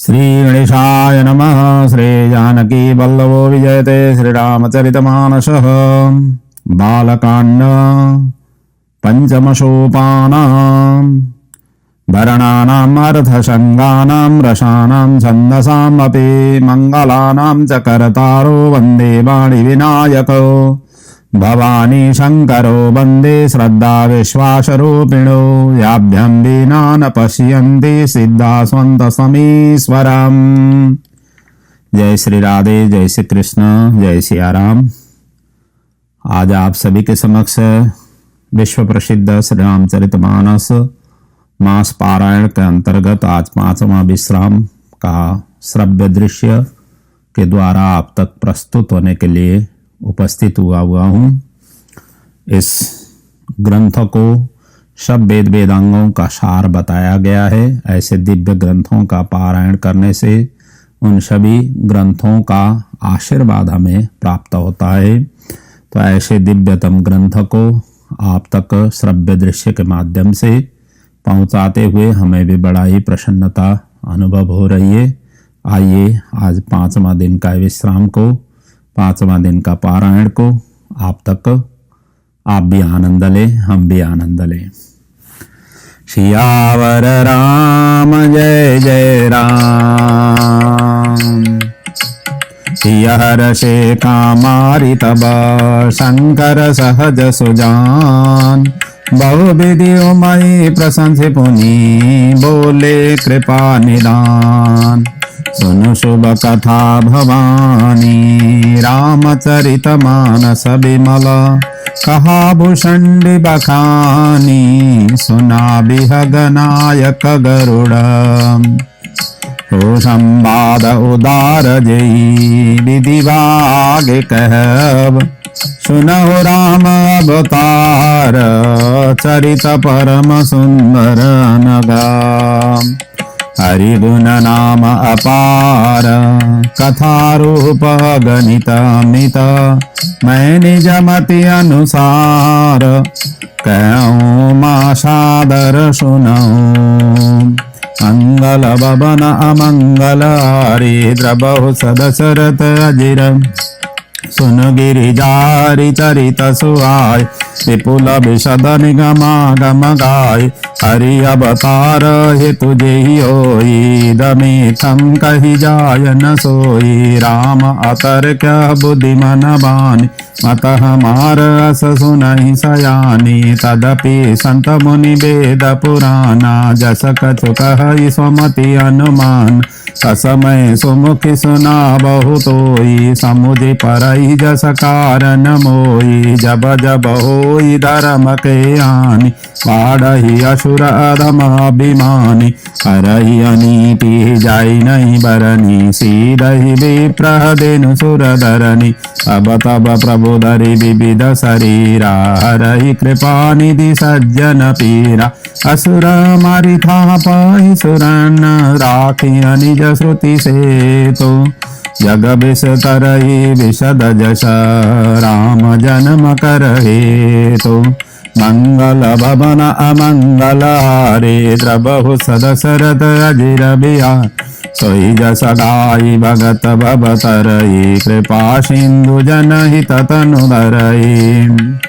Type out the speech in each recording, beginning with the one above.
श्री गणेशाय नमः। श्री जानकी वल्लभो विजयते। श्रीरामचरितमानसः बालकाण्ड पंचमसोपानाम् भरणानाम् अर्थसङ्गानाम् रसानाम् छन्दसाम् अपि मङ्गलानां च कर्तारो वन्दे वाणिविनायको भवानी शंकरो वन्दे श्रद्धा विश्वासरूपिणो याभ्यां विना न पश्यन्ति सिद्धा स्वन्तसमीश्वरम्। जय श्री राधे, जय श्री कृष्ण, जय सिया राम। आज आप सभी के समक्ष विश्व प्रसिद्ध श्री रामचरितमानस मास पारायण के अंतर्गत आज 5वां विश्राम का श्रव्य दृश्य के द्वारा आप तक प्रस्तुत होने के लिए उपस्थित हुआ हूँ। इस ग्रंथ को सब वेद वेदांगों का सार बताया गया है। ऐसे दिव्य ग्रंथों का पारायण करने से उन सभी ग्रंथों का आशीर्वाद हमें प्राप्त होता है। तो ऐसे दिव्यतम ग्रंथ को आप तक श्रव्य दृश्य के माध्यम से पहुंचाते हुए हमें भी बड़ा ही प्रसन्नता अनुभव हो रही है। आइए आज 5वां दिन का विश्राम को, 5वां दिन का पारायण को आप तक आप भी आनंद लें, हम भी आनंद लें। सियावर राम जय जय राम। सियहर से कामारि तब शंकर सहज सुजान। बहुविधियों मई प्रशंसि पुनि बोले कृपा निदान। सुनु शुभ कथा भवानी रामचरित मानस विमल। कहा भूषण्डि बखानी सुना बिहग नायक गरुड़। हो संवाद उदार जई विधिवाग कहब। सुनहु राम अवतार चरित परम सुंदर नगाम। हरि गुण नाम अपार कथा रूप गणित मित। मैं निज मति अनुसार कहूँ मा सादर सुनऊँ। मंगल भवन अमंगल हरि द्रबहु सदशरथ अजिर। सुन गिरिजारि चरित सुहाय विपुल विशद निगमागम गाय। हरि अवतार हेतु जेहि होई दमिथम कहि जाय न सोई। राम अतर्क बुद्धिमन बानी मत हमार अस सुनहि सयानी। तदपि संत मुनि वेद पुराना जस कछु कहहि स्वमति अनुमान। कसमय सुमुखि सुना बहुतोई समुझि परहि जस कारण मोई। जब जब होई धर्म के हानि बाढ़हि असुर अधम अभिमानी। हरहि अनीति जाई नहीं बरनी सीधहि विप्रह देनु सुर धरनी। तब तब प्रभु धरि विविध शरीरा हरहि कृपा निधि सज्जन पीरा। असुर मारि था पाहि सुरन राखि निज श्रुति से तो। जग विष तरहि विशद जस राम जन्म करहे तो। मंगल भवन अमंगल हारे द्रबहु सदशरथ अजिर बिहार। सोई जस गाई भगत भवतरहि कृपा सिंधु जनहित तनु धरहि।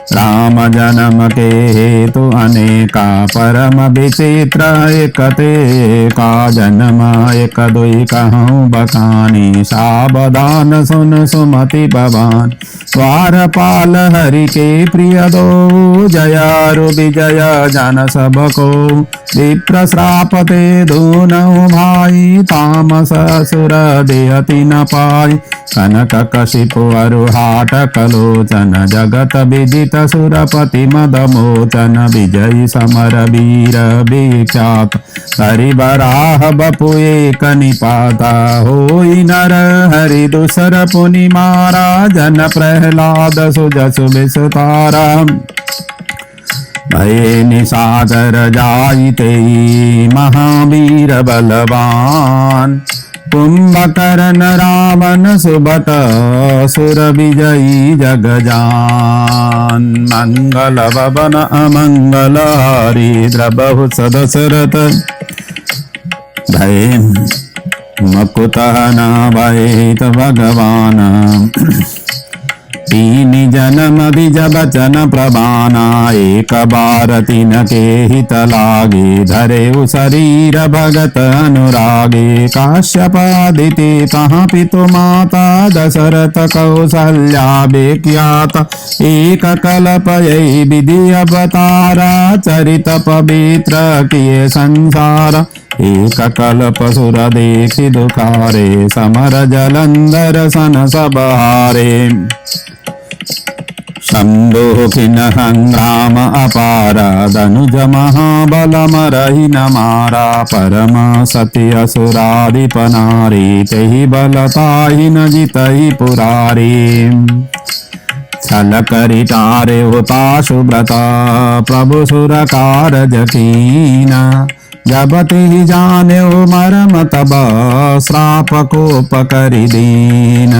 राम जन्म के हेतु अनेका परम विचित्र। एक ते का जन्म एक दुई कहूँ बखानी। सावधान सुन सुमति भवान द्वारपाल हरि के प्रिय दो। जयारु विजय जन सब को विप्र श्राप ते दूनौ भाई। तामस असुर देहति न पाई कनक कशिपु अरुहाट कलोचन। जगत विदित सुरपति मदमोचन विजयी समर वीर विख्यात। हरि बराह बपु एक निपाता होई नर हरि दूसर पुनि मारा। जन प्रहलाद सुजसु विस्तारा भये निशाचर जाइते महावीर बलवान। कुंभकर्ण रावण सुबत सुर विजयी जगजान। मंगल भवन अमंगल हरि द्रबहु सदशरथ भय मकुतः न भयेत भगवान तीन जन्म द्विज बचन प्रबाना एक बार तीन के हित लागे धरे शरीर भगत अनुरागे काश्यपादिति तहाँ पितु माता दशरथ कौसल्या विख्यात एक कल्प यही विधि अवतारा चरित पवित्र किए संसार एक कल्प सुर देखि दुखारे समर जलंधर सन सब हारे शंदोखिन संग्राम अपारा धनुज महाबल मरहि न मारा परम सती असुराधिप नारी तेहि बलताहि न जितहि पुरारी छल करि तारे होता सुब्रता प्रभु सुर कारज कीना जब तिहि जाने मरम तब श्राप कोप करि दीन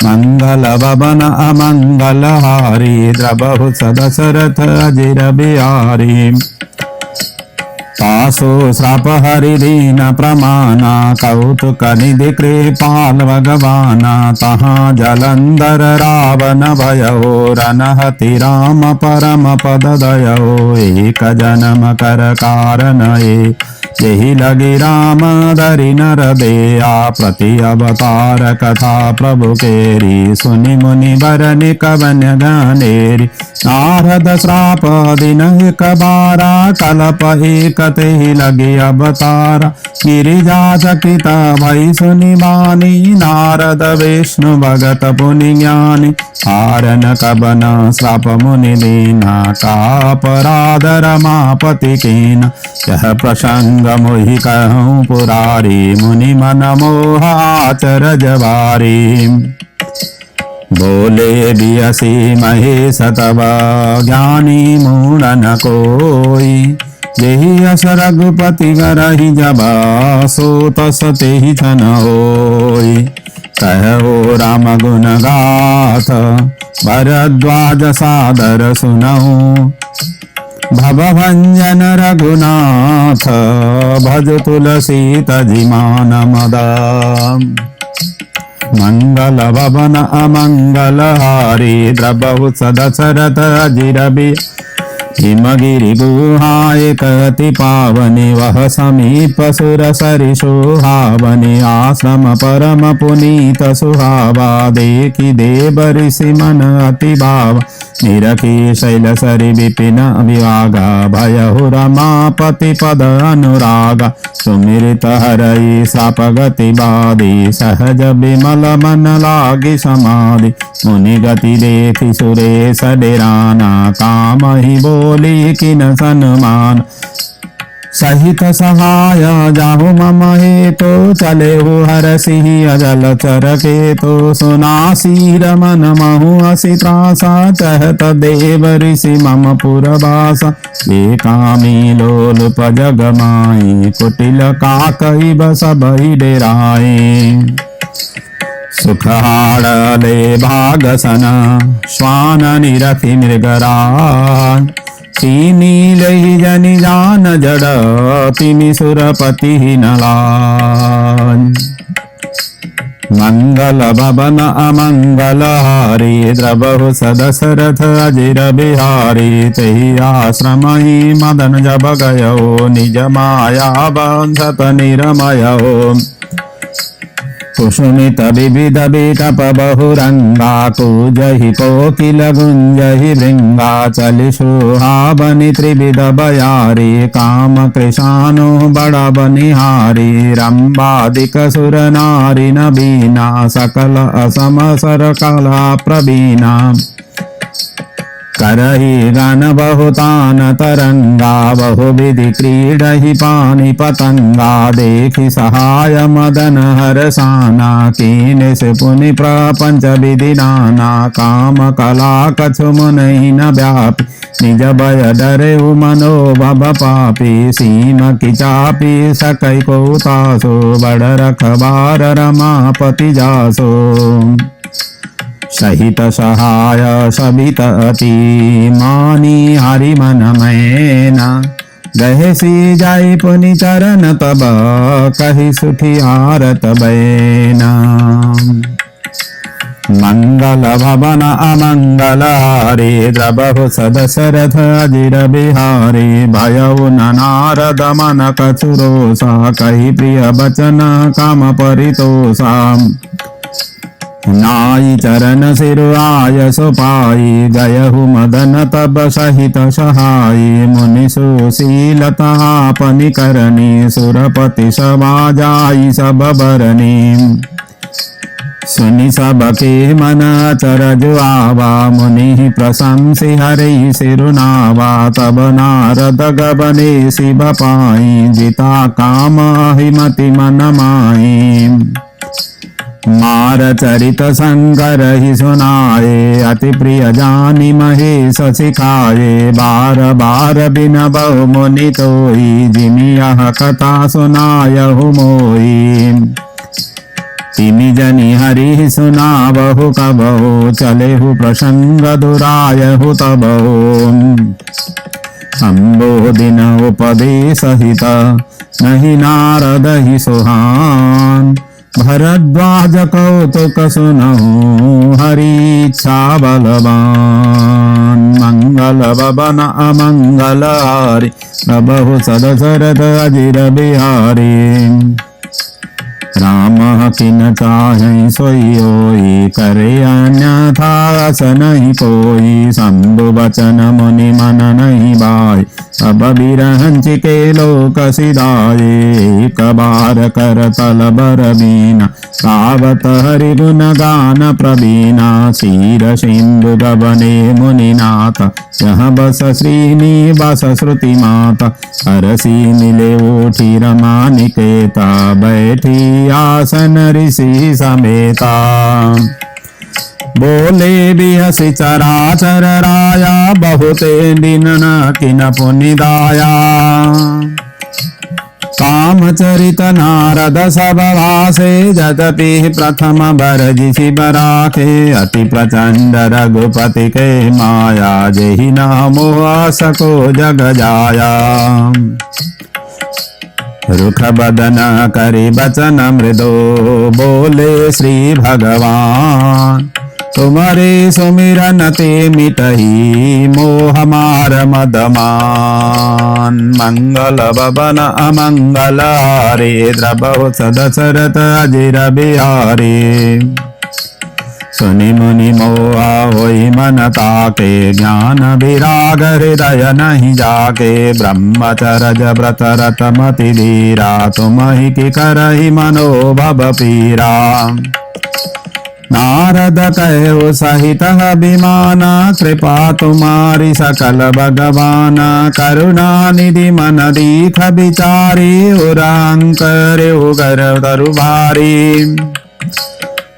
मंगल भवन अमंगल हारी द्रबहु सदशरथ अजिर बिहारी तासो श्राप हरि दीन प्रमाना कौतुक निधि कृपाल भगवाना तहाँ जलंधर रावण भयो रनहति राम परम पद दयो एक जन्म कर कारण यही लगी राम धरि नर दया प्रति अवतार कथा प्रभु केरी सुनि मुनि बरनि कवन्य गानेरी नारद श्राप दिन एक बारा कल्प एक तेहि लगी अवतार गिरिजा चकित भई सुनि बानी नारद विष्णु भगत पुनि ज्ञानी हारन कबन श्राप मुनि दीना का अपराध रमापति कीना यह प्रसंग मोहि कहूँ पुरारी मुनि मन मोह आचरज बारी बोले बियसी महेश तब ज्ञानी मूढ़न कोई जेहि अस रघुपति गरहि जब सो तस तेहि छन होई कहो राम गुण गाथ भरद्वाज सादर सुनहु भवभंजन रघुनाथ भज तुलसी तजिमान मदा मंगल भवन अमंगल हारी द्रबहु सदशरथ अजिर बि हिमगिरि गुहाय कति पावनि वह समीप सुर सरि सुहावनि आश्रम परम पुनीत सुहावा देखि देव ऋषि मन अति भाव निरखी शैल सरि विपिन विवागा भयहु रमापति पद अनुरागा सुमिरित हरई श्राप गति बाधी सहज विमल मन लागी समाधि मुनि गति देखि सुरेश डेराना काम ही बोली किन सन्मान सहित सहाय जाहु मम हेतो चले हो हर सिंह अजल चर के तो सुनासी रमन महु असि त्रासा चहत देव ऋषि मम पुरवासा ये कामी लोलुप जग माई कुटिल काकई बस बही डेराए सुख हाड़ले भागसन श्वान निरखि मृगराज चीनी लही जनि जान जड़ तिमि सुरपति नलाज मंगल भवन अमंगल हारी द्रबहु सदशरथ अजिर बिहारी तेहि आश्रम ही मदन जब गयो निज माया बंधत निरमयो कुसुमित विविध बिटप बहुरंगा कूजहि कोकिल गुंजहि भृंगा चलि सुहावनि त्रिविध बयारी काम कृशानो बड़ बनिहारी रंबादिक सुर नारी नबीना सकल असम सर कला प्रवीणा करहि गण बहुतान तरंगा बहुविधि क्रीडहि पानि पतंगा देखि सहाय मदन हरसाना कीन से पुनि प्रपंच विधि नाना काम कला कछु मुनि न व्यापी निज भय डरे मनो भव पापी सीम की चापी सकै को तासो बड़ रखबार रमापति जासो सहित सहाय सबित अति मानी हरि मन मैना गहेसी जाई पुनि चरण तब कही सुखी आरत बैना। मंगल भवन अमंगल हारे द्रबहु सदशरथ अजिर बिहारी। भयउ न नारद मन कछुरोसा कही प्रिय बचन काम परितोषा। नाई चरण सिरुआय सुपाई गयहु मदन तब सहित सहाई। मुनि सुशीलता पनि करनी सुरपति सभा जाई सब बरनी। सुनि सबके मन अचरज आवा मुनि प्रशंसि हरि सिरुनावा। तब नारद गबने शिव पाई जिता काम हिमति मन माई। मार चरित शंकर ही सुनाए अति प्रिय जानी महेश सिखाए। बार बार बिन बहु मुनि तोई जिमि यह कथा सुनायहु मोई। तिमि जनि हरि सुनावहु कबहु चलेहु प्रसंग दुरायहु तबहु। संबोधिन उपदेश हित नहीं नारद ही सुहान। भरद्वाज कौतुक सुनहु हरि इच्छा बलवान। मंगल भवन अमंगल हारी प्रभु सदशरथ अजिर बिहारी। राम किन चाहि सोई होई करे अन्यथा अस नहीं कोई। शंभु बचन मुनि मन नहीं बाई अब बिरहंच के लोक सिधाए। एक बार कर तल बर बीना सावत हरि गुण गान प्रवीणा। क्षीर सिंधु गबने मुनिनाथ यह बस श्रीनिवास श्रुति माता। हरसी मिले उठी रमा निकेता बैठी आसन ऋषि समेता। बोले बिहसि चराचर राया बहुते दिन न किन पुनि दाया। कामचरित नारद सब भासे जदपि प्रथम बरजिसि बराखे। अति प्रचंड रघुपति के माया जेहि न मोह सको जग जाया। रुख बदन करि बचन मृदो बोले श्री भगवान। तुम्हारे सुमिरन ते मिटहि मोह मार मदमान। मंगल भवन अमंगल हारे द्रबहु सदशरथ अजिर बिहारी। सुनि मुनि मोहा होई मन ताके ज्ञान विराग हृदय नहीं जाके। ब्रह्मचरज व्रत रत मति धीरा तुमहि कि करहि मनोभव पीरा। नारद कहो सहित अभिमान कृपा तुम्हारी सकल भगवान। करुणा निधि मन दीख बिचारी उरंकर उगर तरु भारी।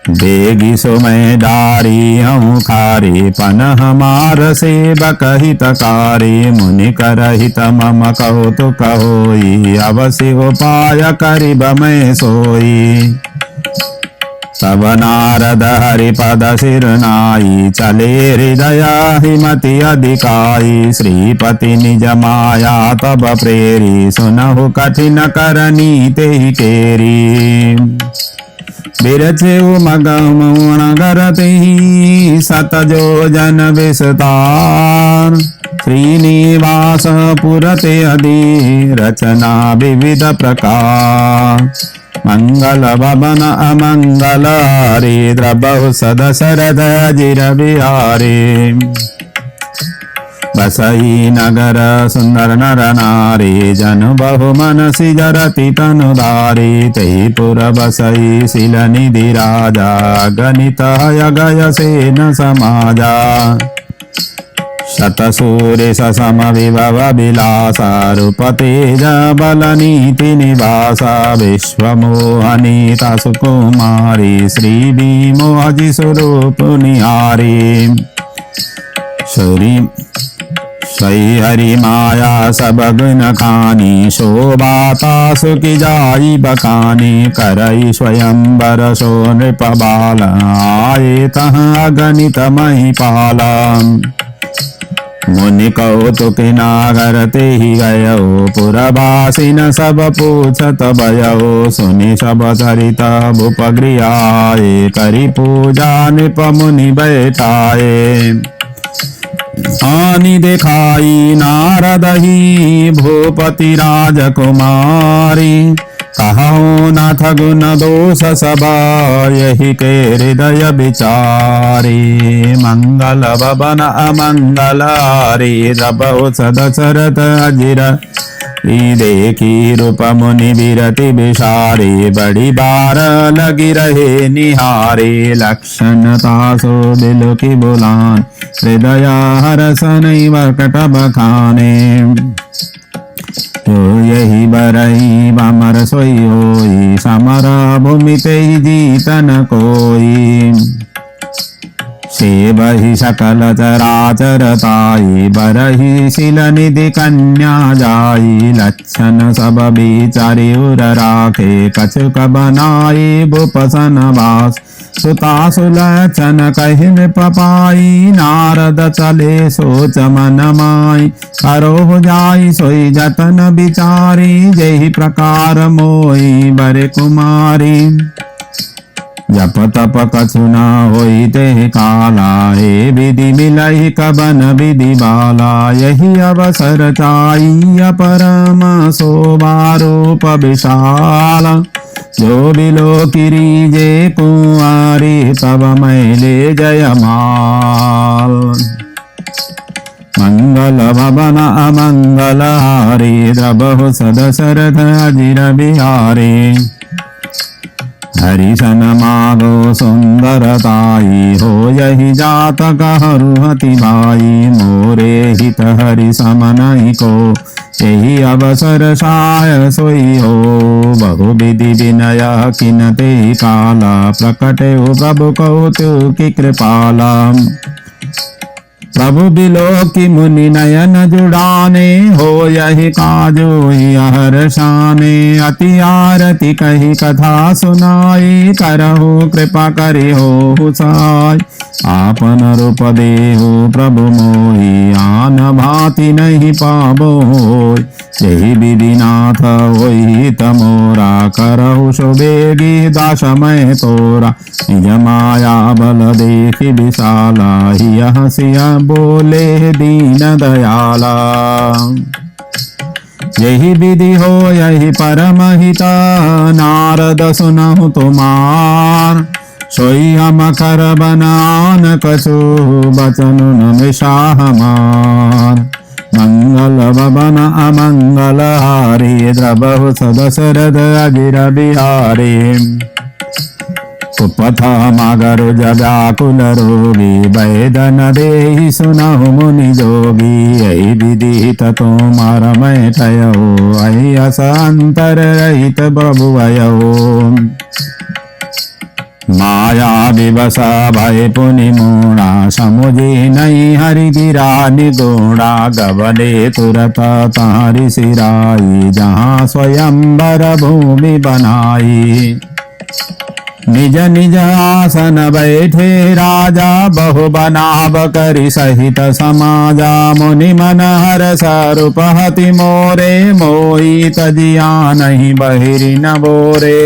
बेगी सुमय डारी हूँ खारी पन हमार सेवक हितकारी। मुनि करहित मम कौतुक होई अवसि उपाय करिब मैं सोई। तब नारद हरिपद सिरनाई चले हृदय हिमति अधिकाई। श्रीपति निज माया तब प्रेरी सुनहु कठिन करनी तेहि केरी। बिरचे मगमुण गरति सत जो जन विस्तार। श्रीनिवास पुरते अधि रचना विविध प्रकार। मंगल भवन अमंगल हारी द्रबहु सदशरथ अजिर बिहारी। बसई नगर सुंदर नर नारी जन बहु मनसि जरति तनु धारी। तेहि पुर बसई शिल निधि राजा गणित गय सेन समाजा। शतसूर्य सम विभव विलासा रूप तेज बल नीति निवासा। विश्वमोहनीता सुकुमारी श्री विमोहि स्वरूप निहारी। सई हरि माया सब गुण खानी शोभाता सुखी जाई बखानी। करई स्वयंवर सो नृप बाल आये तह अगणित महिपाला। मुनि कौतुक नागर ते ही गयो पुरवासी न सब पूछत भयो सुनि सब चरित भूप गृहाए करी पूजा निप मुनि बैठाए आनि दिखाई नारद ही भूपति राजकुमारी कहो नाथ गुण दोष सभा यही के हृदय विचारी मंगल भवन अमंगल हारी द्रबहु दशरथ अजिर देखी रूप मुनि विरति विषारी बड़ी बार लगी रहे निहारी लक्षण तासो दिल की बुलान हृदय हरस नहीं वकट बखाने तो यही बरई बमर सोई होई समर भूमि ते जीतन कोई से बही सकल चराचर ताई बरही शिल निधि कन्या जाई लक्षण सब बिचारी उर राखे कछुक बनाई भूपसन वास सुता सुलक्षण कहि नृप पाई नारद चले सोच मन माई करो जाई सोई जतन बिचारी जही प्रकार मोई बर कुमारी जप तप कछु न होई ते काला हे विधि मिलहि कबन विधि बाला यही अवसर चाई परम शोभारूप विशाल जो बिलो किरीजे कुंवारी तब मैले जयमाल मंगल भवन अमंगल हारी द्रबहु दशरथ अजिर बिहारी हरिशन मागो सुंदरताई हो यही जात कहरुहति भाई मोरे हित हरि समनहि को यही अवसर साय सोई हो बहु विधि विनय किनते काला प्रकटे प्रभु कौतुकी कृपाला प्रभु बिलोकी मुनि नयन जुड़ाने हो यही काजो हर्षाने अति आरती कही कथा सुनाई करहु कृपा करि हो साई आपन रूप देहु प्रभु मोहि आन भांति नहीं पाबो यही विधिनाथ होई तमोरा करहु सुबेगी दासमय तोरा निज माया बल देखि विशाला हिय हसिया बोले दीन दयाला यही विधि हो यही परम हिता नारद सुनहु तुमार सोई हम कर बनान कछु बचन न मिशा हमार मंगल भवन अमंगल हारी द्रबहु दशरथ अजिर बिहारी कुपथा मगर व्याकुल रोगी वैदन देहि सुनहु मुनि जोगी यही विदित तुमार मैं ठयो अहि असंतर रहित प्रभु भयो माया विवसा भय पुनि मूढ़ा समुझी नहीं हरि गिरा निगुणा गबले तुरत तारि सिराई जहाँ स्वयंवर भूमि बनाई निज निज आसन बैठे राजा बहु बनाव करि सहित समाजा मुनि मन हर स्वरूपहति मोरे मोहि तजिया नहीं बहिरी न बोरे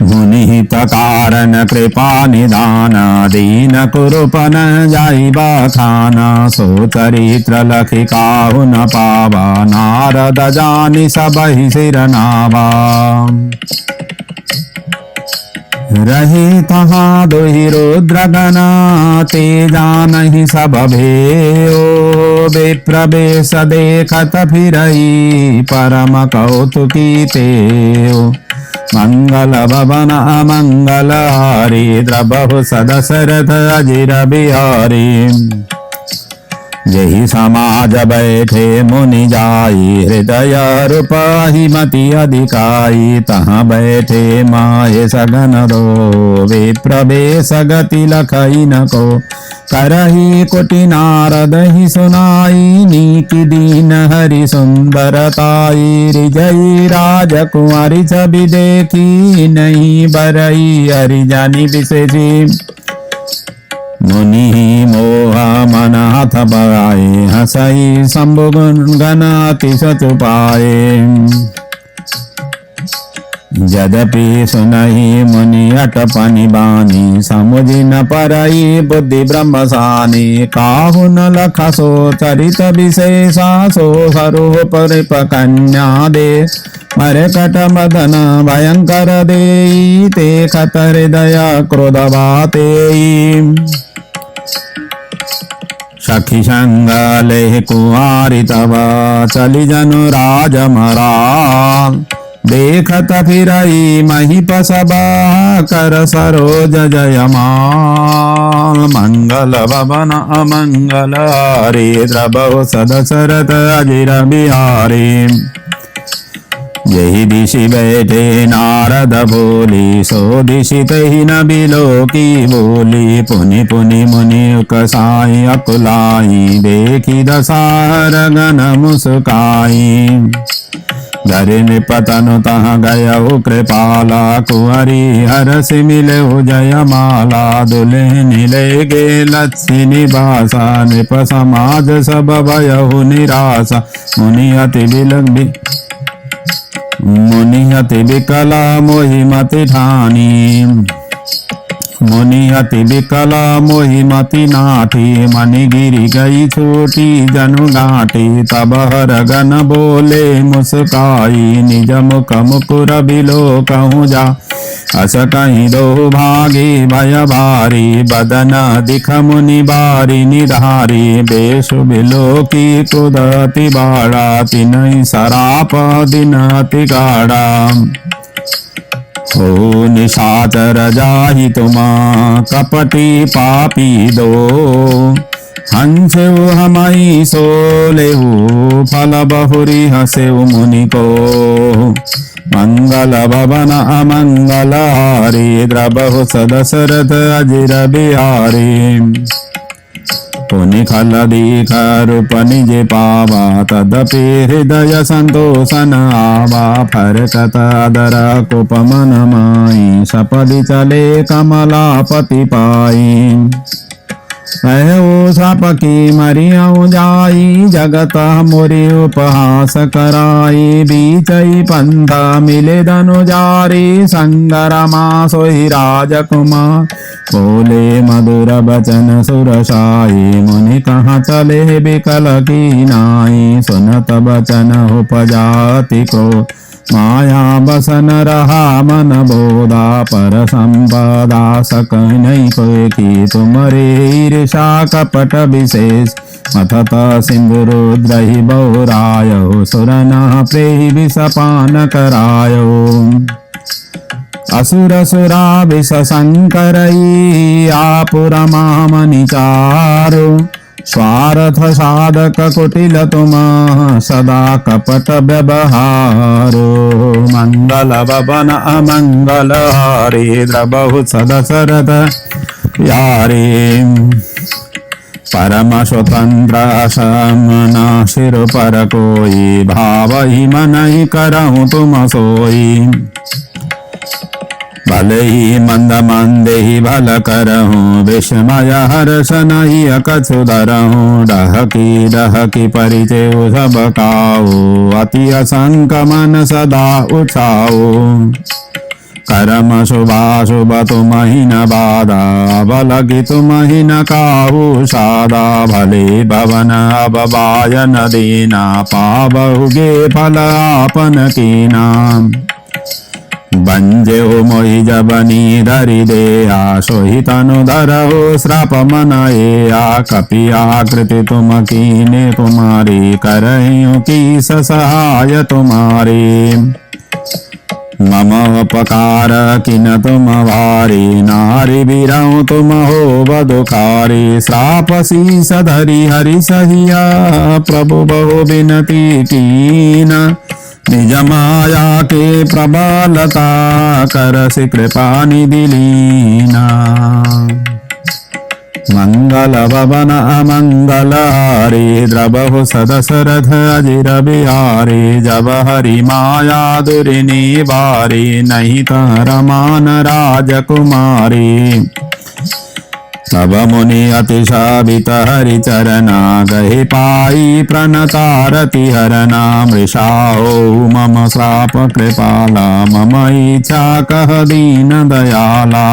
मुनि कारण कृपा निदान दीन कुरुपन जाई बखाना सो चरित्र लखि काहु न पावा नारद जानि सबहि सिर नावा रही तहाँ दुहि रुद्रगना ते जानहि सब भेओ विप्र बेश देखत फिरई परम कौतुकी तेओ मंगल भवन अमंगल हारी द्रबहु दशरथ अजिर बिहारी यही समाज बैठे मुनि जाई हृदय रूपाहि मति अधिकाई तहाँ बैठे माये सगन दो विप्र बेश गति लखई न को करही कुटि नारद ही सुनाई नीति दीन हरि सुंदरताई रिजई राजकुमारी छवि देखी नहीं बरई हरि जानी विशेषी मुनि मोह मन हाथ पाए हसई शंभु गण अतिश पाए यद्यपि सुनहि मुनि अटपनि बानी समुझि न परई बुद्धि ब्रह्मसानी काहु न लखसो चरित विशेषा सो स्वरूप कन्या दे मरकट मदन भयंकर देई ते खत हृदय क्रोध बाते सखी संग लेह कुआरी तब चली जनु राज मरा देखत फिरई महिप सबा कर सरोज जयमाल मंगल भवन अमंगल हरे द्रबहु सदशरथ अजिर बिहारी यही दिशि बैठे नारद बोली सो दिशि तहि न बिलोकी बोली पुनि पुनि मुनि उकसाई अकुलाई देखी दसार गण मुस्काई धरि निपतनु तह गयउ कृपाला कुंवरी हरस मिलउ जयमाला दुल्हनि ले गे लच्छी निवासा नृप समाज सब भयउ निराशा मुनि अति विकला मोहि मति ठानी मुनि अति विकला मोहि मति नाठी मनि गिरी गई छोटी जनु गांठी तब हर गन बोले मुस्काई निज मुख मुकुर बिलो कहूँ जा अस कहीं दो भागी भय भारी बदन दिख मुनि बारी निधारी बेश बिलो की कुदति बाड़ा तिनहि सराप दिन अति गाढ़ा हो निशाचर जाहि तुम कपटी पापी दो हंसेउ हमई सोलेहु फल बहुरी हसेउ मुनि को मंगल भवन अमंगल हारी द्रबहु सदशरथ अजिर बिहारी पुनि खल दीख रूप निज पावा तदपि हृदय संतोषन आवा फरकत अदर कुप मन माई सपदि चले कमलापति पाई साप की मरियऊ जाई जगत मोरी उपहास कराई बीचई पंथा मिले धनु जारी संगरमा सोहि राजकुमार बोले मधुर बचन सुरसाई मुनि कहाँ चले बिकल की नाई सुनत बचन उपजाति क्रोध माया बसन रहा मन बोधा पर संपदा सक नहीं कोई की तुमरे ईर्षा कपट विशेष मथत सिंधु रुद्रहि बहुरायो सुरना प्रेहि विषपान करायो असुर सुरा विष संकरई आपुर मामनि चारु स्वार्थ साधक कुटिल तुम सदा कपट व्यवहारो मंगल भवन अमंगल हारी द्रबहु सदशरथ यारी परम स्वतंत्र समना सिर पर कोई भाव ही मन ही करहु तुम सोई भले ही मंद मंदे ही भल करहूँ विस्मय हर्ष नहीं अकछु धरहूँ डहकी परिचय सब काऊ अति असंक मन सदा उछाओ कर्म शुभाशुभ तुम ही न बाधा बलगी तुम ही न काहू सादा भले भवन अब बायन दीना पाबहुगे फल आपन की नाम बंजेहो मोहि जबनी धरि देहा सोहि तनु धरहु श्राप मनाया कपि आकृति तुम कीने तुम्हारी करहिं की सहाय तुम्हारी मम उपकार किन तुम भारी नारी बिरहु तुम हो बदुखारी श्राप शीस धरि हरि सहिया प्रभु बहु बिनती कीन निज माया के प्रबलता करसि कृपा निधि लीना मंगल भवन अमंगल हारी द्रबहु सदशरथ अजिर बिहारी जब हरि माया दुरिनी बारी नहीं तर मान राजकुमारी तब मुनि अतिशाबित हरिचरना गहे पाई प्रणतारति हरना मृषाओ मम श्राप कृपाला मम इच्छा कह दीन दयाला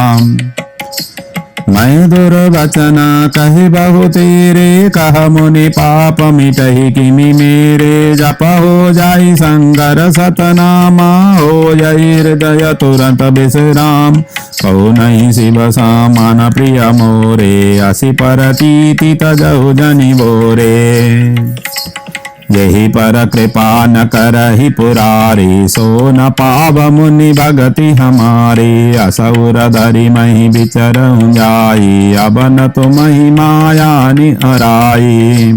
मैं दुर्वचना कही बहु तेरे कह मुनि पाप मिटहि किमि मेरे जप हो जाई संगर सतनामा हो जाई हृदय तुरंत विश्राम कहो नहीं शिव सामान प्रिय मोरे असि परतीति तजहु जनि बोरे यही पर कृपा न करहि पुरारी सो न पाव मुनि भगति हमारी असुर धरि मही विचरहु जाई अब न तुमहि माया निहराई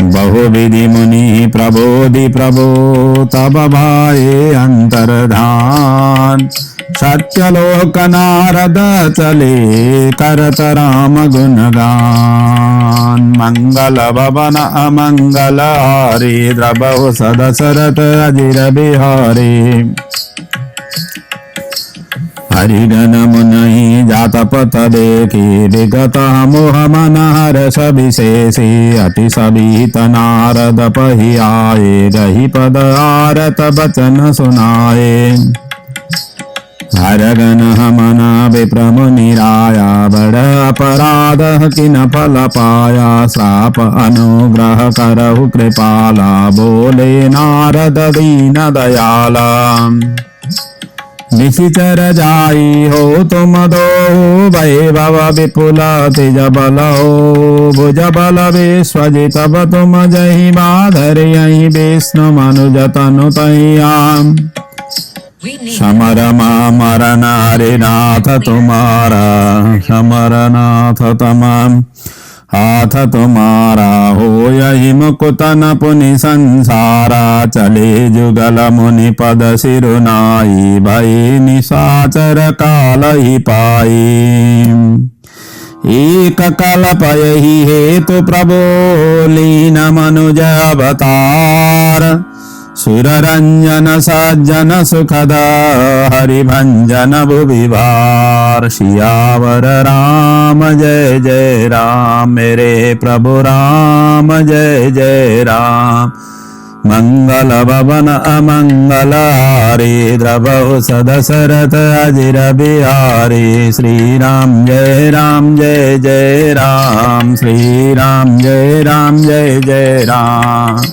बहु विधि मुनि प्रबोधि प्रभो तब भाए अंतर्धान सत्यलोक नारद चले करत राम गुणगान मंगल भवन अमंगल हारी द्रबहु सदशरथ अजिर बिहारी हरिगण मुनि जात पथ देखी विगत मोह मन हर्ष विशेषी अति सबीत नारद पहि आए रही पद आरत बचन सुनाए हरगन हमना विप्र मुनिराया बड़ अपराध किन फल पाया श्राप अनुग्रह करहु कृपाला बोले नारद दीन दयाला निशिचर जाई हो तुम दो वैभव विपुल तेज बल हो भुज बल विश्वजित तब तुम जहि बाधर यही विष्णु मनुज तनु तैयाम समर मरण हरिनाथ तुम्हारा समर नाथ तमाम हाथ तुम्हारा हो यही मुकुतन पुनि संसारा चले जुगल मुनि पद सिरुनाई भई निशाचर काल ही पाई एक कल्प यही हेतु प्रभो लीन मनुज अवतार सुररंजन सज्जन सुखद हरिभंजन भुविभार सियावर राम जय जय राम मेरे प्रभु राम जय जय राम मंगल भवन अमंगल हारी द्रवहु सदशरथ अजिर बिहारी श्री राम जय जय राम श्री राम जय जय राम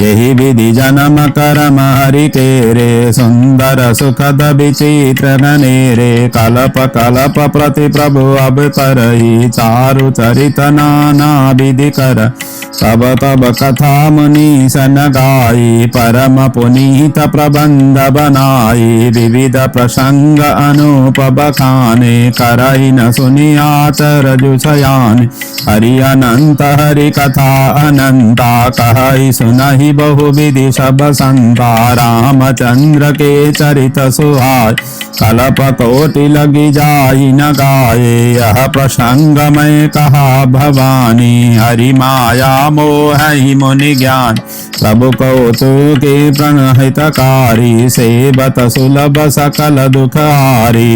यही विधि जन्म करम हरि तेरे सुंदर सुखद विचित्र गनेरे कल्प कल्प प्रति प्रभु अवतरहि चारु चरित नाना विधि कर तब तब कथा मुनि सन गाई परम पुनीत प्रबंध बनाई विविध प्रसंग अनूप बखाने करहि न सुनियात रजुषयान हरि अनंत हरि कथा अनंता कहहि सुनहि बहु विधि सब संता रामचंद्र के चरित सुहाय कल्प कोटि लगी जाई न गाये यह प्रसंग मैं कहा भवानी हरि माया मोह ही मुनि ज्ञान प्रभु कौतुके प्रणहितकारी सेवत सुलभ सकल दुख हारी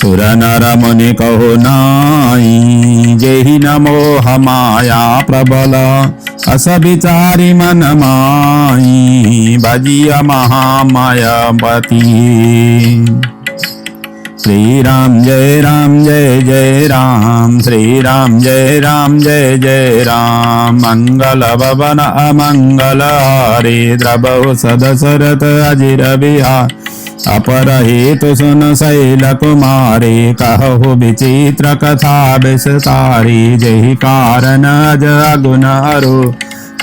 सुर नर मुनि कहो नाई जेहि न मोह माया प्रबल अस विचारी मन माई भजिया महामायावती श्री राम जय जय राम श्री राम जय जय राम मंगल भवन अमंगल हारी द्रवहु सदशरथ अजिर बिहार अपर हेतु सुन शैल कुमारी कहु विचित्र कथा विस्तारी जहि कारण अजगुन अरु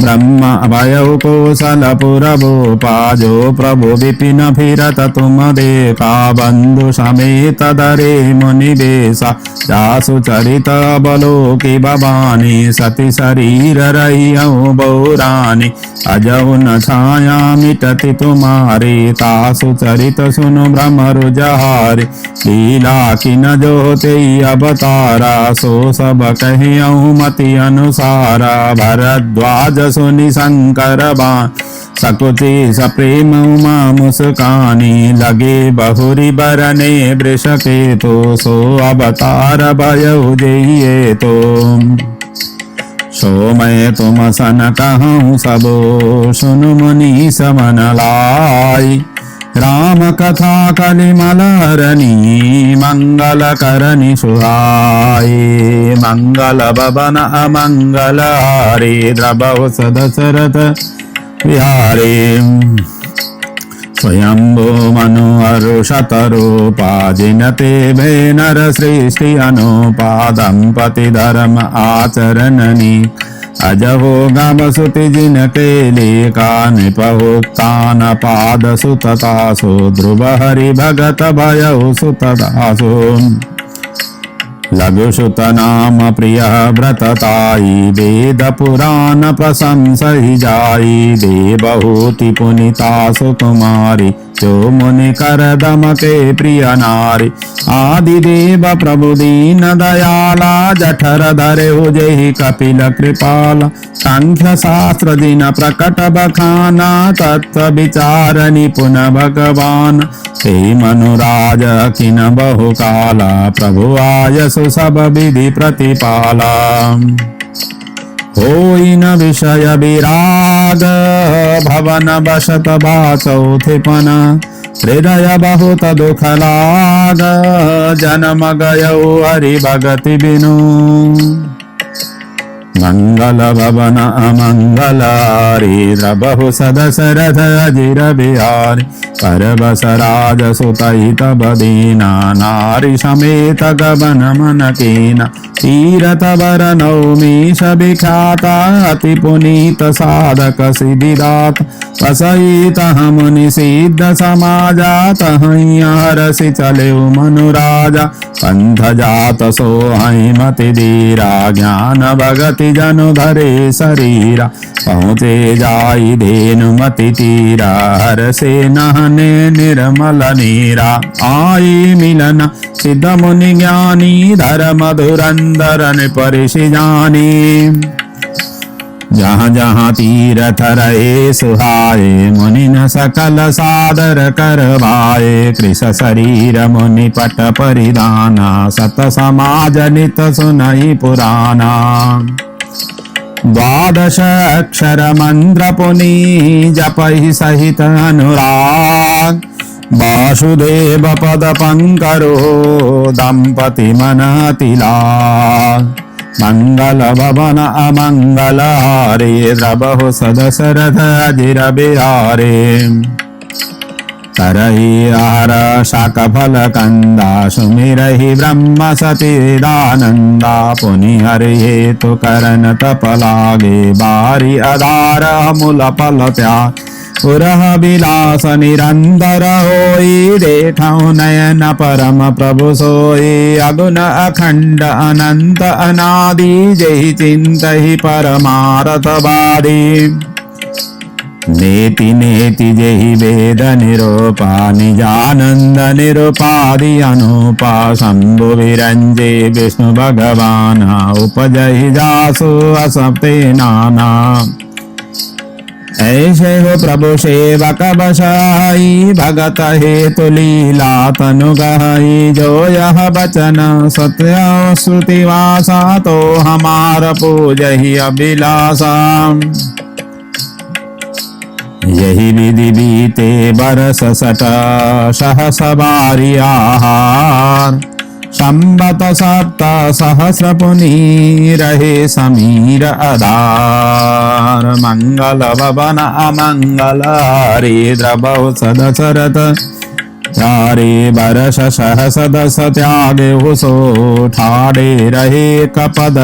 ब्रह्म भयउ कौशलपुर भूपा जो प्रभु विपिन फिरत तुम देखा बंधु समेत दरे मुनि बेसा जासु चरित बलोकी भवानी सती शरीर रहियउ बहुरानी अजउ न छाया मिटति तुम्हारी तासु चरित सुनु भ्रमरु जहारी लीला किन जोते अवतारा सो सब कहियउ मति अनुसारा भरद्वाज सुनि शंकर बान सकुचि सप्रेम उमा मुस्कानी लगे बहुरी बरने वृष के तो सो अवतार भयउ जइए तो सो मैं तुम सन कहूँ सबो सुनु मुनि समन लाई राम कथा कलिमलरनी मंगल करनी सुहाई मंगल भवन अमंगल हारे द्रवौ सदशरथ विहारे स्वयंभो मनु अरुषतरूपा जिनते भे नर सृष्टि अनुपा दंपति धर्म आचरणनी अजहो गम सुति जिनके लेका निपहुक्तान पाद सुततासो ध्रुव हरि भगत भयउ सुतदासो लघु सुत नाम प्रिय व्रतताई वेद पुराण प्रशंसहि जाई देवहूति पुनिता सुकुमारी जो मुनि कर दम के प्रिय नारी आदिदेव प्रभु दीन दयाला जठर धरे उजहि कपिल कृपाला सांख्य शास्त्र दिन प्रकट बखाना तत्व विचार निपुण भगवान ते मनुराज किन बहु काला प्रभु आयसु सब विधि प्रतिपाला होई न विषय विराग भवन बसत बाचौथिपन हृदय बहुत दुख लाग जन्म गयौ हरि भगति बिनु मंगल भवन अमंगल हरि द्रवहु सदशरथ अजिर बिहारी परबस राज सुतहि तब दीना नारी समेत गबन मन कीना तीरथ वर नौमीश विख्याता अति पुनीत साधक सिद्धिदात पसईत मुनि सिद्ध समाजा तहीं हरसि चले मनुराजा पंथ जात सोहई मति धीरा ज्ञान भगति जनु धरे शरीरा पहुँचे जाई धेनु मति तीरा हर से नहने निर्मल नीरा आई मिलन सिद्ध मुनि ज्ञानी धर्म धुरंधर परिषि जानी जहाँ जहाँ तीरथ रहे सुहाए मुनि न सकल सादर करवाए कृष शरीर मुनि पट परिधाना सत समाज नित सुनई पुराना द्वादश अक्षर मंत्र पुनि जपहि सहित अनुराग वासुदेव पद पंकरो दंपति मन तिलाग मंगल भवन अमंगल हारे द्रवहु सदशरथ अजिर बिहारे तरहि आहार शाक फल कंदा सुमिरहि ब्रह्म सतीदानंदा पुनि हरि हेतु करन तप लागे बारी आधार मूल फल त्याग पुरह विलास निरंतर होई देखौ नयन परम प्रभु सोई अगुण अखंड अनंत अनादि जहि चिंतहि परमारथ बारी नेति नेति जहि वेद निरूपा निजानंद निरूपादि अनुपा शंभु विरंजे विष्णु भगवान उपजहि जासु असप्ते नाना ऐसे हो प्रभु सेवक बसाई भगत हेतु लीला तनु गहाई जो यह बचन सत्य श्रुति वासा तो हमार पूजहि अभिलाषा यही विधि बीते बरस सट सहस बारी आहार संबत सप्त सहस्र पुनि रहे समीर आधार मंगल भवन अमंगल हरि द्रवहु सदशरथ चारे बरस सहस दस त्यागे सो ठाड़े रहे कपद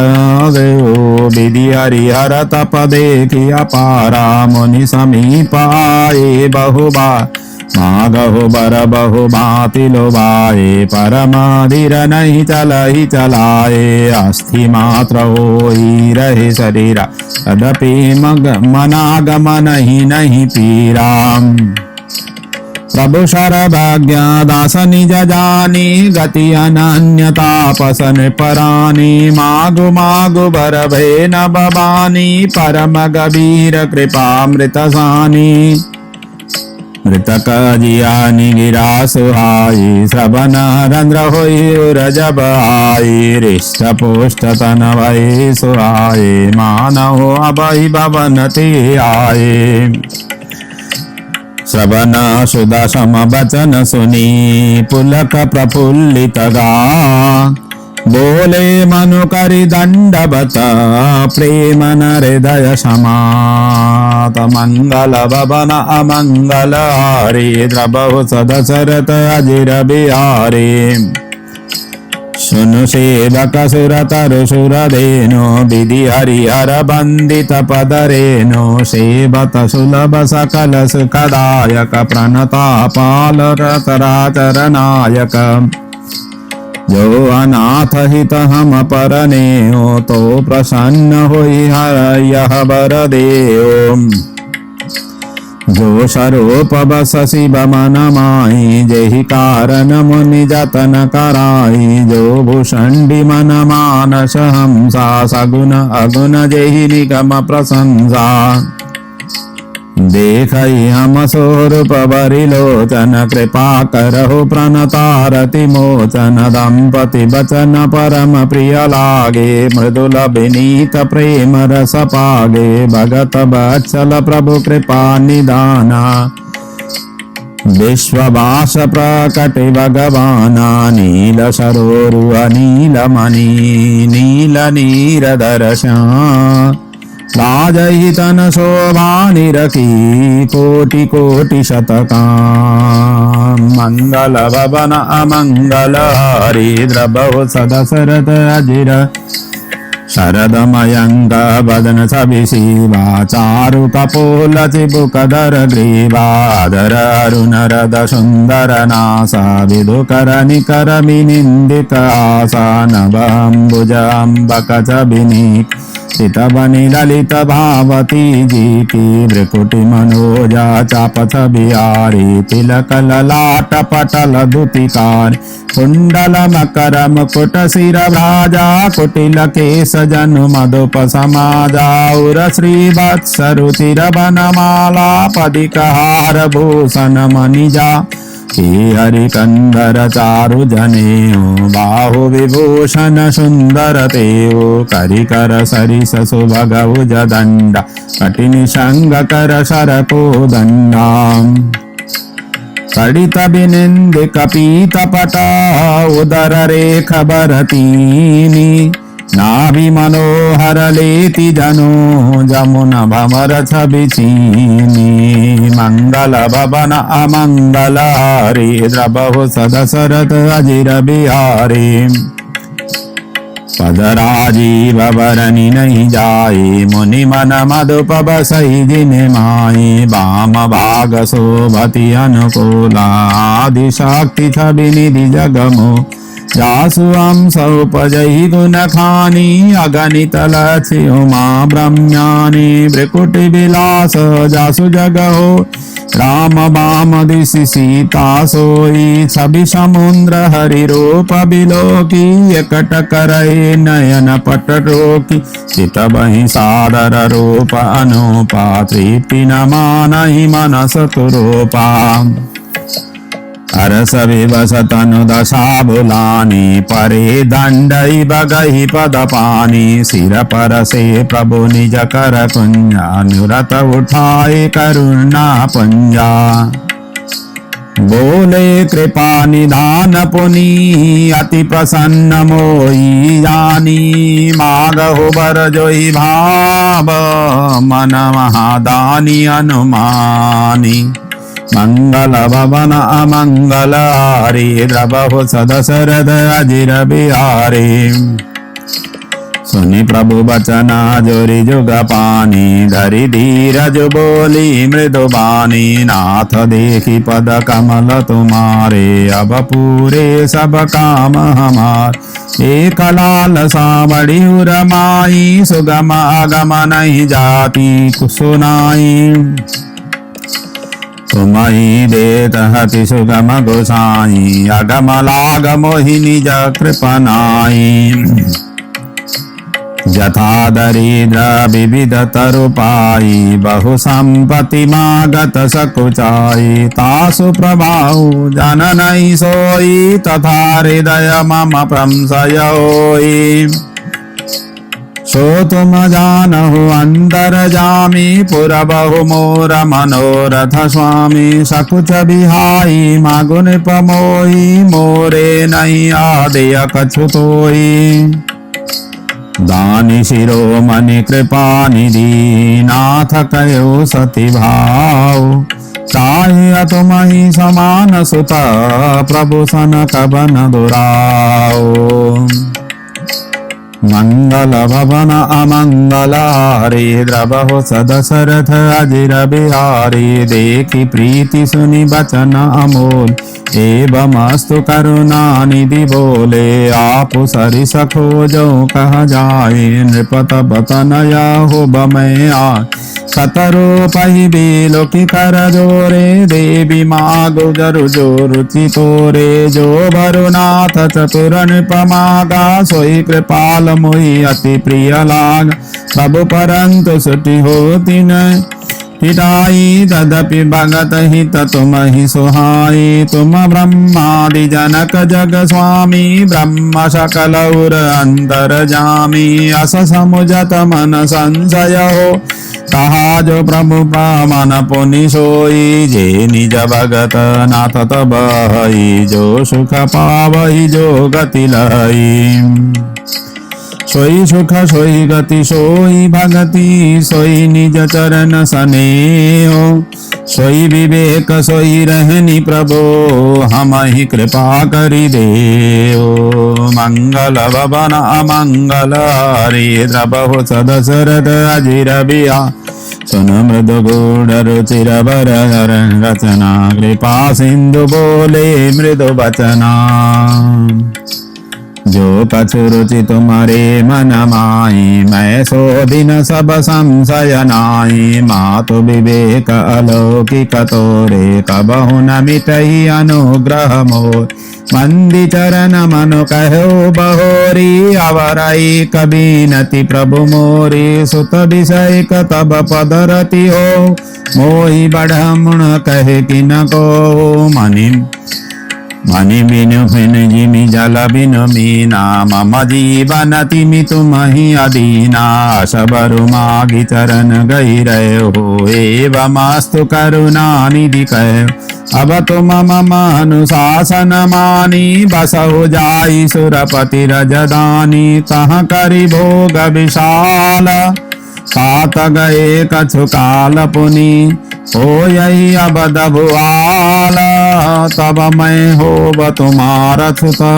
विधि हरिहर तप देखि अपारा मुनि समीपाए बहुबार मागहु बर बहु भांति लोभाए परमाधीर नहीं चलहि चलाए अस्थि मात्र होई रहे शरीरा तदपि मनागम नहीं पीरा प्रभु शरभाग्य दास निज जानी गति अनन्य तापस नृपरानी मागु मागु बर भय न बबानी परम गभीर कृपामृत सानी मृतक जियानि गिरा सुहाई श्रवण रंध्र होई उरज बहाई रिष्ट पुष्ट तन भई सुहाए मानव अभय भवन ते आए श्रवण सुध सम बचन सुनी पुलक प्रफुल्लित गा बोले मनु करि दंडवत प्रेम न हृदय समात मंगल भवन अमंगल हारी द्रबहु सदशरथ अजिर बिहारी सुनु सेवक सुर तरु सुर धेनु विधि हरिहर बंदित पद रेणु सेवत सुलभ सकल सुखदायक प्रणतापाल रतराचर नायक जो अनाथ हित हम परने हो तो प्रसन्न होई हर यह बर देओ जो स्वरूप बस शिव मन माई जेहि कारण मुनि जतन कराई जो भूषण्डि मन मानस हमसा सगुन अगुण जेहि निगम प्रशंसा देखई हम स्वरूप बरिलोचन कृपा करहु प्रणतारति मोचन दंपति बचन परम प्रिय लागे मृदुल विनीत प्रेम रस पागे भगत बत्सल प्रभु कृपा निदाना विश्ववास प्रकटि भगवाना नील सरोरु अनील मणि नील नीरधर श्याम राजहि तन शोभा निरखी कोटि कोटि शतका मंगल भवन अमंगल हरि द्रबहु सदशरथ अजिर शरदमयंक बदन छवि शिवा चारु कपोल चिबुकधर ग्रीवा धर अरुण रद सुंदर नासा विदुकर निकर विनिंदित आसा नभंबुज अम्बक छबिनी चितबनि ललित भावती जी की भ्रिकुटि मनोजा चाप छबिहारी तिलक ललाट पटल दुतिकार कुंडल मकर मुकुट शिर भ्राजा कुटिल केश जनु मधुप समाजा उर श्री वत्स रुचिर बनमाला पदिक हार भूषण मणिजा हरि कंदर चारु जनेऊ बाहु विभूषण सुंदर तेऊ करिकर सरिस सुभग भुज दंड कटिनि संग कर शरको दंडा कड़ित बिनिंदिक पीत पटा उदर रेख भरतीनि नाभि मनोहर लेति जनो जमुन भमर छवि चीनी मंगल भवन अमंगल हारी द्रबहु सदशरथ अजिर बिहारी पद राजीव बरनि नहीं जाई मुनि मन मधुप बसई जिने माई वाम भाग शोभति अनुकूला आदि शक्ति छवि निधि जगमो जासु अंश उपजहि गुण खानी अगणित लक्ष्य उमा ब्रह्म्यानि भ्रिकुटि विलास जासु जगहो राम वाम दिशि सीता सोई छवि समुद्र हरि रूप बिलोकी एकट करहि नयन पट रोकी चित बहि सादर रूप अनुपा तृप्ति न मानहि मनस तुरूपा अरस विवस तनु दशा बुलानी परे दंडई बगहि पद पानी सिर पर से प्रभु निज कर कुंजा निरत उठाए करुणा पुंजा बोले कृपा निधान पुनि अति प्रसन्न मोई जानी मागहु बर जोई भाव मन महादानी अनुमानी मंगल भवन अमंगल हारी द्रबहु सदशरथ अजिर बिहारी सुनि प्रभु बचना जोरि जुग पानी धरि धीरज बोली मृदु बानी नाथ देखी पद कमल तुम्हारे अब पूरे सब काम हमार एक लाल सावड़ी उरमाई सुगम आगम नहीं जाती सुनाई तुमहि देत हति सुगम गोसाई अगम लाग मोहि निज कृपनाई जथा दरिद्र विविध तरुपाई बहु संपत्ति मागत सकुचाई तासु प्रभाऊ जननई सोई तथा हृदय मम प्रंशय होई सो तुम जानहु अंतर जामी पुर बहु मोर मनोरथ स्वामी सकुच बिहाई मागु निपमोई मोरे नहीं आदय कछु तोई दानि शिरोमणि कृपा निधि नाथ कयो सति भाव चाहे तुमहि समान सुत प्रभु सन कबन दुराओ मंगल भवन अमंगल हारी द्रवहु सदशरथ अजिर बिहारी देखी प्रीति सुनि बचन अमोल एवमस्तु करुणा निधि बोले आप सरि सखो जो कह जाए नृपत बतनया हो बमय आ सतरो पहि बेलो की कर जोरे देवी मागो जरु जो रुचि तोरे जो भरुनाथ चतुर नृपमागा सोई कृपाल मोहि अति प्रिय लाग प्रभु परंतु सुटि होति न हिताई तदपि भगत हित तुम ही सुहाई तुम ब्रह्मादि जनक जग स्वामी ब्रह्म सकल उर अंतर जामी अस समुझत मन संशय हो कहा जो प्रभु मन पुनि सोई जे निज भगत नाथ तब जो सुख पावहि जो गति लई सोई सुख सोई गति सोई भगति सोई निज चरण सनेहो सोई विवेक सोई रहनी प्रभो हम ही कृपा करि देओ मंगल भवन अमंगल हरि द्रवहु सदशरथ अजिर बिया सुन मृदु गूढ़ रुचिर बर रचना कृपा सिंधु बोले मृदु बचना जो कछु रुचि तुम्हारे मन माई मैं सो दिन सब संशय नाई मातु विवेक अलौकिक तोरे कबहु न मिटहि अनुग्रह मोर मंदी चरण मनु कहो बहोरी अवरई कबीनति प्रभु मोरी सुत विषय तब पदरति हो मोहि बढ़मुण कहे कि न को मनि बिनु फिन जिमि जल बिनु मीना मम जीवन तिमि तुम ही अदीना सबरु मागी चरण गई रहे हो एवमस्तु करुणा निधि कह अब तुम मम अनुशासन मानी बसहु जाई सुरपति रजदानी तह करि भोग विशाल सात गए कछु काल पुनि हो यही अबद भुआल तब मैं होब तुम्हारा छुता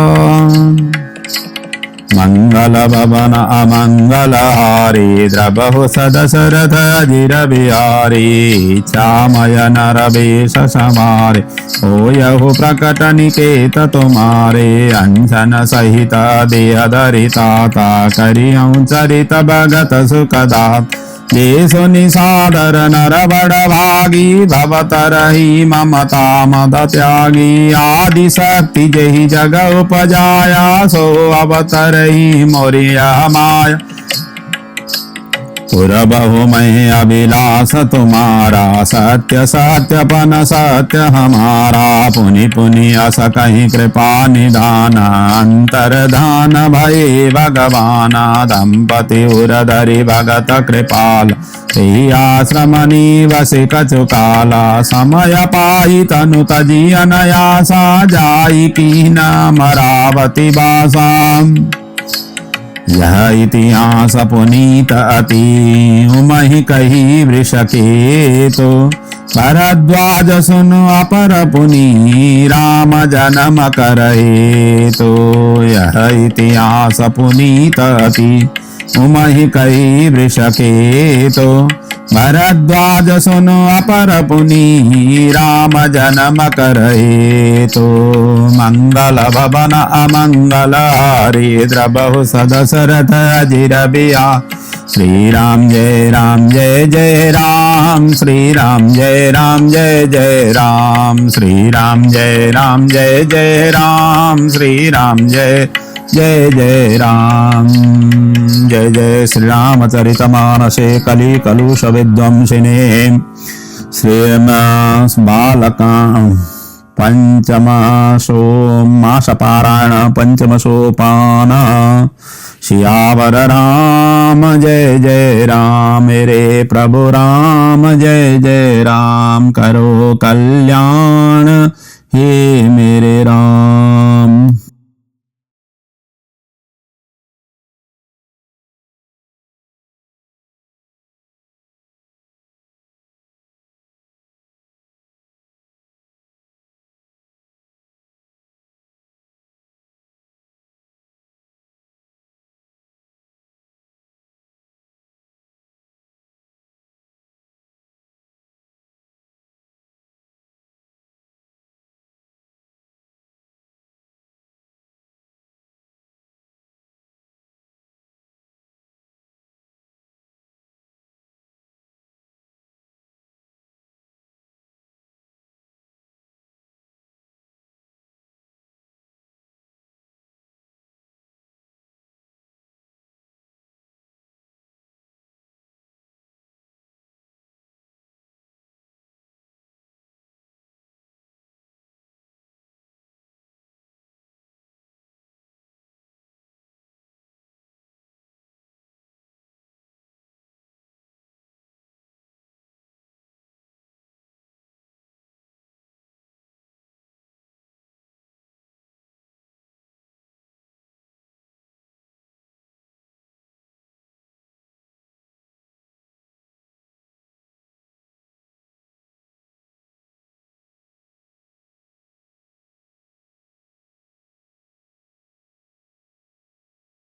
मंगल भवन अमंगल हारी द्रवहु सदशरथ अजिर बिहारी श्यामय नर वेश समारे हो यहु प्रकट निकेत तुम्हारे अंजन सहित देह धरिताता करियं चरित भगत सुखदात ये सुनि सादर नर बड़ भागी भवतरहि ममता मद त्यागी आदि शक्ति जेहि जग उपजाया सो अवतरहि मोरिया माया पुरबहु मैं अभिलाष तुम्हारा सत्य सत्यपन सत्य हमारा पुनि पुनि अस कहीं कृपा निधान अंतर्धान भये भगवाना दंपति उरधरि भगत कृपाल आश्रम निवसि कछु काला समय पाई तनु तजी अनयासा जाई की न मरावती बासा यह इतिहास पुनीत अति उमहि कही वृषकेतु भरद्वाज सुनु अपर पुनि राम जन्म करहे तो यह इतिहास पुनीत अति उमहि कही वृषकेतु भरद्वाज सुनु अपर पुनि राम जन्म करहे तो मंगल भवन अमंगल हारी द्रवहु सदशरथ अजिर बिया श्री राम जय जय राम राम श्री राम जय राम जय जय राम श्री राम जय जय राम श्री राम जय जय राम जय जय श्री रामचरितमानसे कलि कलुष विध्वंसिने श्रीमद्बालकां पंचमसो मासपारायण पंचमसोपान सियावर राम जय जय राम मेरे प्रभु राम जय जय राम करो कल्याण हे मेरे राम।